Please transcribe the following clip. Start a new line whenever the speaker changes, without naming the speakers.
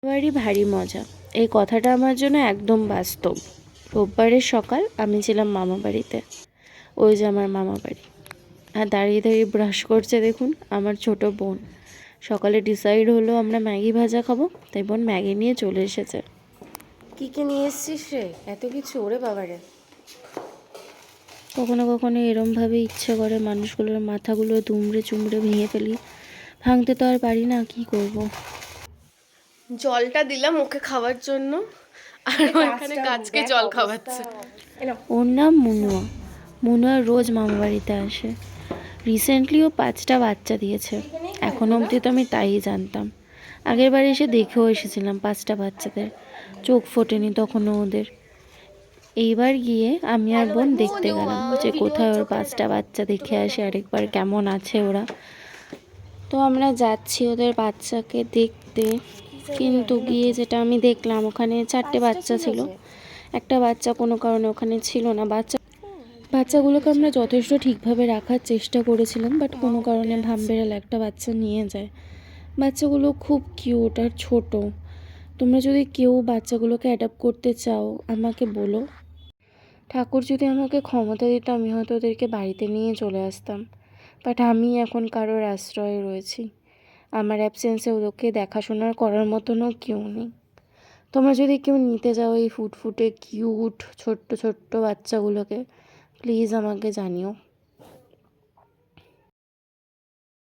বাড়ি ভারী মজা, এই কথাটা আমার জন্য একদম বাস্তব। রোববারের সকাল আমি ছিলাম মামা বাড়িতে। ওই যে আমার মামা বাড়ি। আর দাঁড়িয়ে দাঁড়িয়ে ব্রাশ করছে দেখুন আমার ছোট বোন। সকালে ডিসাইড হলো আমরা ম্যাগি ভাজা খাবো, তাই বোন ম্যাগি নিয়ে চলে এসেছে।
কি কি নিয়ে এসছিস রে? এত কিছু? ওরে বাবারে।
কখনো কখনো এরমভাবে ইচ্ছে করে মানুষগুলোর মাথাগুলো দুমড়ে চুমড়ে ভেঙে ফেলি। ভাঙতে তো আর পারি না, কি করব।
জলটা দিলাম ওকে খাওয়ার জন্য, আর ওখানে গাছকে জল খাওয়াচ্ছে।
ওর নাম মুনুয়া। মুনুয়া রোজ মামা বাড়িতে আসে। রিসেন্টলি ও 5টা বাচ্চা দিয়েছে। এখন অবধি তো আমি তাই জানতাম। আগের বার এসে দেখেও এসেছিলাম 5টা বাচ্চাদের, চোখ ফোটেনি তখনও ওদের। এইবার গিয়ে আমি আর বোন দেখতে গেলাম যে কোথায় ওর 5টা বাচ্চা, দেখে আসে আরেকবার কেমন আছে ওরা। তো আমরা যাচ্ছি ওদের বাচ্চাকে দেখতে, কিন্তু গিয়ে যেটা আমি দেখলাম ওখানে 4টে বাচ্চা ছিল। একটা বাচ্চা কোনো কারণে ওখানে ছিল না। বাচ্চাগুলোকে আমরা যথেষ্ট ঠিকভাবে রাখার চেষ্টা করেছিলাম, বাট কোনো কারণে ভামবেড়াল একটা বাচ্চা নিয়ে যায়। বাচ্চাগুলো খুব কিউট আর ছোট। তোমরা যদি কেউ বাচ্চাগুলোকে অ্যাডাপ্ট করতে চাও আমাকে বলো। ঠাকুর যদি আমাকে ক্ষমতা দিত আমি হয়তো ওদেরকে বাড়িতে নিয়ে চলে আসতাম, বাট আমি এখন কারোর আশ্রয়ে রয়েছি। আমার অ্যাবসেন্সে ওদেরকে দেখাশোনার করার মতনও কেউ নেই। তোমরা যদি কেউ নিতে যাও এই ফুটফুটে কিউট ছোট্ট ছোট্ট বাচ্চাগুলোকে, প্লিজ আমাকে জানিও।